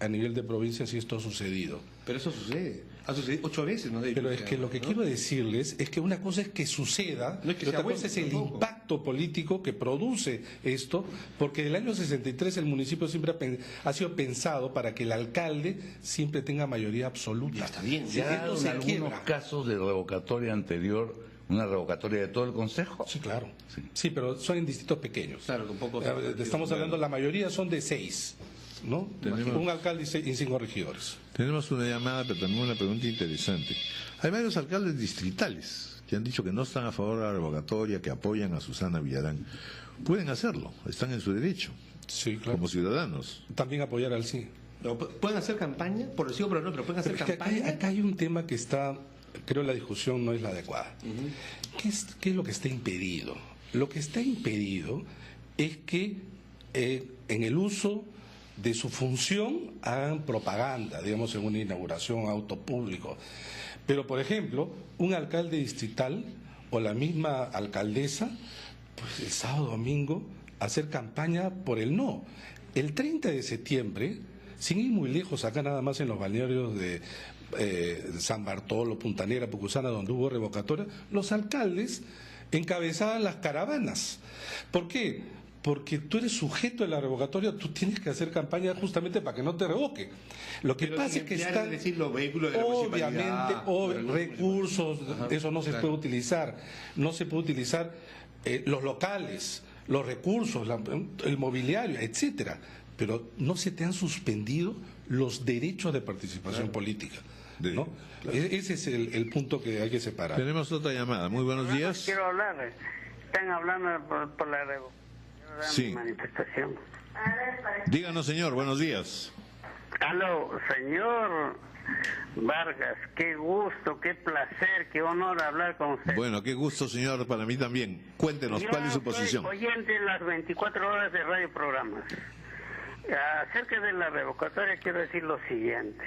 a nivel de provincia si esto ha sucedido. Pero eso sucede. Ha sucedido 8 veces, ¿no? Pero es que lo que quiero decirles es que una cosa es que suceda, no es que y otra sea cosa es el tampoco. impacto político que produce esto, porque del año 63 el municipio siempre ha sido pensado para que el alcalde siempre tenga mayoría absoluta. Ya está bien. ¿Se ha dado Esto en se algunos quiebra. casos de revocatoria anterior, una revocatoria de todo el Consejo? Sí, claro. Sí. Sí, pero son en distritos pequeños. Claro, con pocos. Estamos hablando, la mayoría son de 6, ¿no? Tenemos- Un alcalde y 5 regidores. Tenemos una llamada, pero también una pregunta interesante. Hay varios alcaldes distritales que han dicho que no están a favor de la revocatoria, que apoyan a Susana Villarán. Pueden hacerlo, están en su derecho, Sí, claro. como ciudadanos. También apoyar al sí. No, ¿pueden hacer campaña? Por el sí o por el no, pero pueden hacer Pero es que campaña. acá hay un tema que está, creo la discusión no es la adecuada. ¿Qué es lo que está impedido? Lo que está impedido es que en el uso de su función hagan propaganda, digamos, en una inauguración, auto público. Pero, por ejemplo, un alcalde distrital o la misma alcaldesa, pues el sábado, domingo, hacer campaña por el no. El 30 de septiembre, sin ir muy lejos, acá nada más en los balnearios de San Bartolo, Punta Negra, Pucusana, donde hubo revocatoria, los alcaldes encabezaban las caravanas. ¿Por qué? Porque tú eres sujeto de la revocatoria, tú tienes que hacer campaña justamente para que no te revoque. Lo que Pero pasa sin es que emplear, están, es decir, los vehículos de la obviamente, municipalidad, recursos, Ajá, eso no se claro. puede utilizar. No se puede utilizar los locales, los recursos, el mobiliario, etcétera. Pero no se te han suspendido los derechos de participación política, ¿no? Ese es el punto que hay que separar. Tenemos otra llamada. Muy buenos días. Quiero hablar. Están hablando por la revocación de Sí. mi manifestación. Díganos, señor, buenos días. Aló, señor Vargas, qué gusto, qué placer, qué honor hablar con usted. Bueno, qué gusto, señor, para mí también. Cuéntenos, Yo ¿cuál es su posición? soy oyente de las 24 horas de radio programas. Acerca de la revocatoria quiero decir lo siguiente.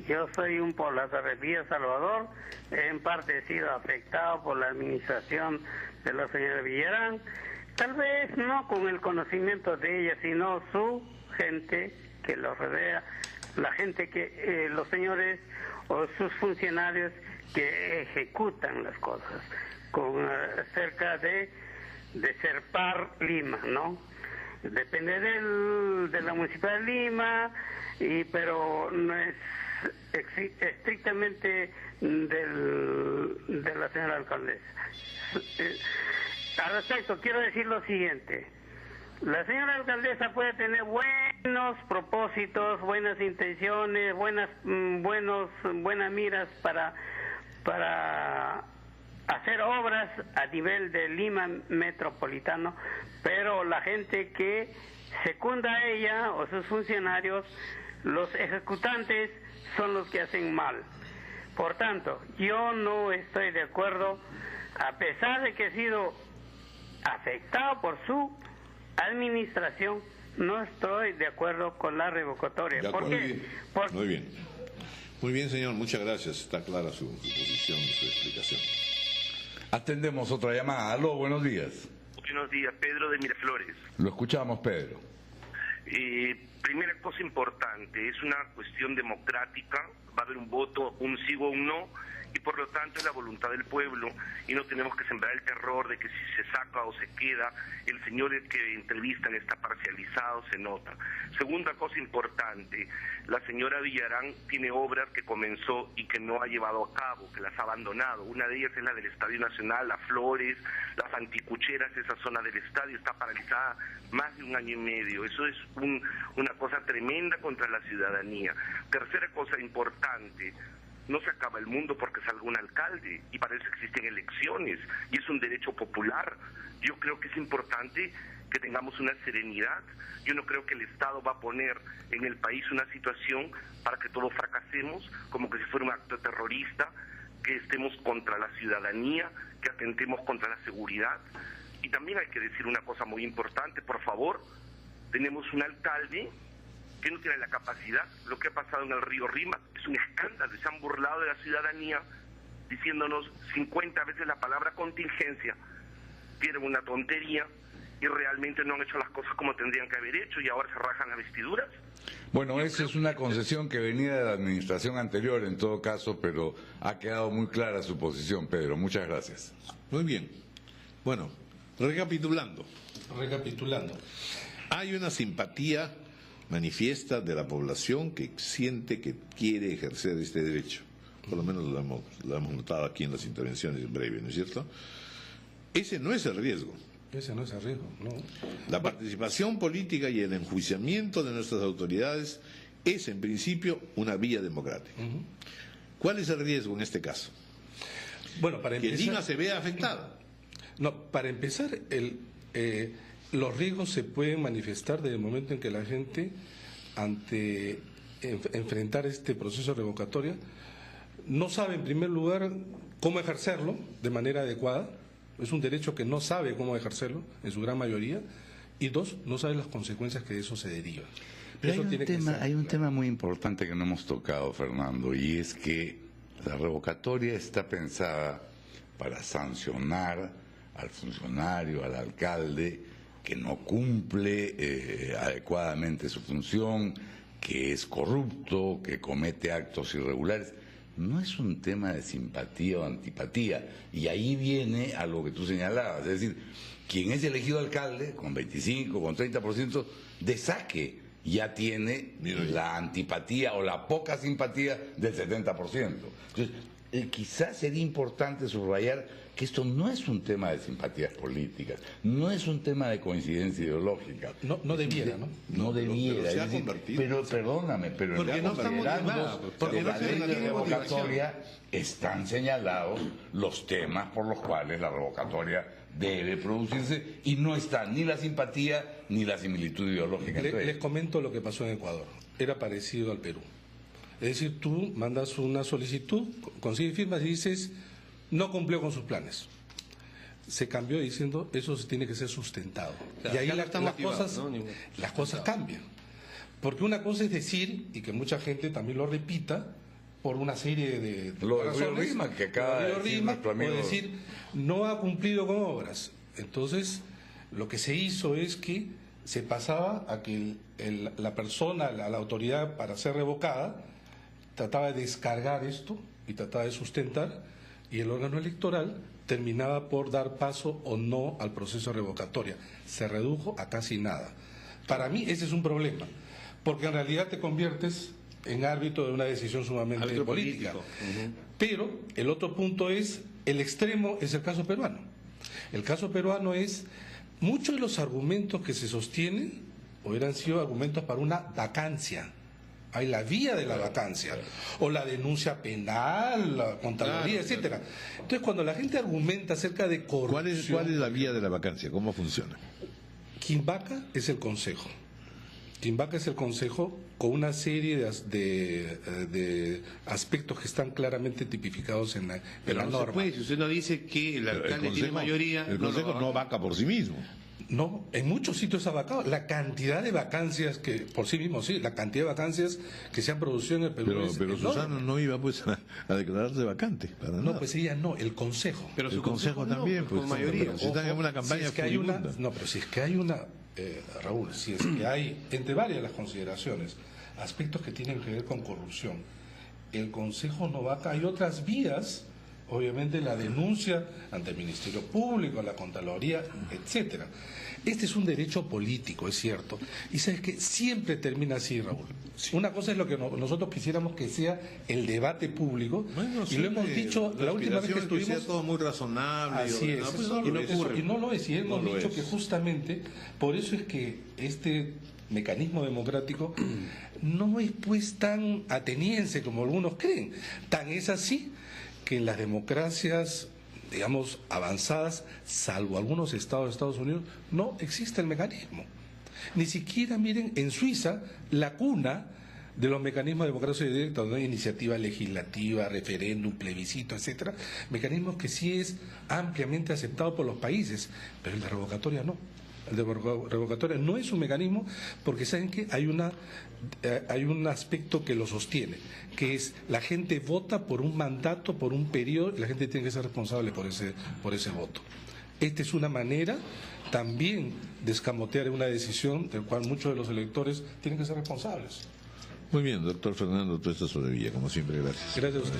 Yo soy un poblador de Villa Salvador, en parte he sido afectado por la administración de la señora Villarán, tal vez no con el conocimiento de ella, sino su gente que lo rodea, la gente que, los señores o sus funcionarios que ejecutan las cosas, con cerca de Serpar Lima, ¿no? Depende de la Municipalidad de Lima, pero no es estrictamente de la señora alcaldesa. Al respecto, quiero decir lo siguiente. La señora alcaldesa puede tener buenos propósitos, buenas intenciones, buenas miras para hacer obras a nivel de Lima metropolitano, pero la gente que secunda a ella o sus funcionarios, los ejecutantes son los que hacen mal. Por tanto, yo no estoy de acuerdo, a pesar de que he sido afectado por su administración, no estoy de acuerdo con la revocatoria. ¿Por qué? Muy bien. Muy bien, señor, muchas gracias. Está clara su posición y su explicación. Atendemos otra llamada. Aló, buenos días. Buenos días, Pedro de Miraflores. Lo escuchamos, Pedro. Primera cosa importante, es una cuestión democrática, va a haber un voto, un sí o un no, y por lo tanto es la voluntad del pueblo, y no tenemos que sembrar el terror de que si se saca o se queda, el señor que entrevistan está parcializado, se nota. Segunda cosa importante, la señora Villarán tiene obras que comenzó y que no ha llevado a cabo, que las ha abandonado. Una de ellas es la del Estadio Nacional, las flores, las anticucheras, esa zona del estadio está paralizada más de 1 año y medio. Eso es una cosa tremenda contra la ciudadanía. Tercera cosa importante, no se acaba el mundo porque salga un alcalde, y para eso existen elecciones, y es un derecho popular. Yo creo que es importante que tengamos una serenidad. Yo no creo que el Estado va a poner en el país una situación para que todos fracasemos, como que si fuera un acto terrorista, que estemos contra la ciudadanía, que atentemos contra la seguridad. Y también hay que decir una cosa muy importante, por favor, tenemos un alcalde que no tiene la capacidad. Lo que ha pasado en el río Rima es un escándalo, se han burlado de la ciudadanía diciéndonos 50 veces la palabra contingencia, que era una tontería, y realmente no han hecho las cosas como tendrían que haber hecho y ahora se rajan las vestiduras? Bueno, esa es una concesión que venía de la administración anterior en todo caso, pero ha quedado muy clara su posición, Pedro. Muchas gracias. Muy bien. Bueno, recapitulando. Hay una simpatía manifiesta de la población que siente que quiere ejercer este derecho. Por lo menos lo hemos notado aquí en las intervenciones breves, ¿no es cierto? Ese no es el riesgo. Ese no es el riesgo, no. La participación política y el enjuiciamiento de nuestras autoridades es, en principio, una vía democrática. ¿Cuál es el riesgo en este caso? Bueno, para Que empezar, Lima se vea afectada. No, para empezar, los riesgos se pueden manifestar desde el momento en que la gente, ante enfrentar este proceso revocatorio, no sabe, en primer lugar, cómo ejercerlo de manera adecuada. Es un derecho que no sabe cómo ejercerlo, en su gran mayoría. Y dos, no sabe las consecuencias que de eso se derivan. Pero Eso tiene que ser hay un claro. tema muy importante que no hemos tocado, Fernando, y es que la revocatoria está pensada para sancionar al funcionario, al alcalde, que no cumple adecuadamente su función, que es corrupto, que comete actos irregulares. No es un tema de simpatía o antipatía, y ahí viene a lo que tú señalabas, es decir, quien es elegido alcalde con 25, con 30% de saque, ya tiene la antipatía o la poca simpatía del 70%. Entonces, quizás sería importante subrayar que esto no es un tema de simpatías políticas, no es un tema de coincidencia ideológica. No debiera, ¿no? No debiera, pero se ha es decir, convertido. pero perdóname, pero Porque en no los está motivado, liderazgos porque de no la se ley de tiene revocatoria están señalados los temas por los cuales la revocatoria debe producirse y no está ni la simpatía ni la similitud ideológica entre Les ellos. comento lo que pasó en Ecuador. Era parecido al Perú. Es decir, tú mandas una solicitud, consigues firmas y dices, no cumplió con sus planes. Se cambió diciendo, eso tiene que ser sustentado. Claro, y ahí ya no está las motivado, cosas, ¿no? las cosas cambian. Porque una cosa es decir, y que mucha gente también lo repita, por una serie de Lo de razones, Río Rima, que acaba lo de decir nuestro amigo. o decir, no ha cumplido con obras. Entonces, lo que se hizo es que se pasaba a que la persona, la autoridad para ser revocada, trataba de descargar esto y trataba de sustentar, y el órgano electoral terminaba por dar paso o no al proceso revocatorio. Se redujo a casi nada. Para mí ese es un problema, porque en realidad te conviertes en árbitro de una decisión sumamente Árbitro política. político. Pero el otro punto es, el extremo es el caso peruano. El caso peruano es, muchos de los argumentos que se sostienen hubieran sido argumentos para una vacancia. Hay la vía de la vacancia, o la denuncia penal, la Contraloría, etcétera. Entonces, cuando la gente argumenta acerca de corrupción, ¿Cuál es la vía de la vacancia? ¿Cómo funciona? quien vaca es el Consejo. Quien vaca es el Consejo con una serie de aspectos que están claramente tipificados en la Pero no se norma. puede, si usted no dice que el alcalde tiene mayoría... el no lo Consejo va a no vacar. vaca por sí mismo. No, en muchos sitios ha vacado. La cantidad de vacancias que, por sí mismo, sí, la cantidad de vacancias que se han producido en el Perú es Pero enorme. Susana no iba pues a declararse vacante, para No, nada. pues ella no, el Consejo. Pero el su Consejo también, no, pues, con mayoría. pero si están en una campaña si es que hay una, furibunda. no, pero si es que hay una, Raúl, si es que hay, entre varias las consideraciones, aspectos que tienen que ver con corrupción, el Consejo no vaca, hay otras vías, obviamente la denuncia ante el Ministerio Público, la Contraloría, etcétera. Este es un derecho político, es cierto, y sabes que siempre termina así, Raúl. Una cosa es lo que nosotros quisiéramos que sea el debate público, Bueno, y lo hemos dicho la última vez que estuvimos. sea todo muy razonable. Así es, pues eso, no lo es. y no lo es, y hemos No lo dicho es. que justamente por eso es que este mecanismo democrático no es pues tan ateniense como algunos creen. Tan es así que en las democracias, digamos, avanzadas, salvo algunos estados de Estados Unidos, no existe el mecanismo. Ni siquiera, miren, en Suiza, la cuna de los mecanismos de democracia directa, donde hay iniciativa legislativa, referéndum, plebiscito, etcétera, mecanismos que sí es ampliamente aceptado por los países, pero el de revocatoria no. El de revocatoria no es un mecanismo porque saben que hay un aspecto que lo sostiene, que es la gente vota por un mandato, por un periodo, y la gente tiene que ser responsable por ese voto. Esta es una manera también de escamotear una decisión del cual muchos de los electores tienen que ser responsables. Muy bien, doctor Fernando Tuesta Soldevilla, como siempre, gracias. Gracias a usted.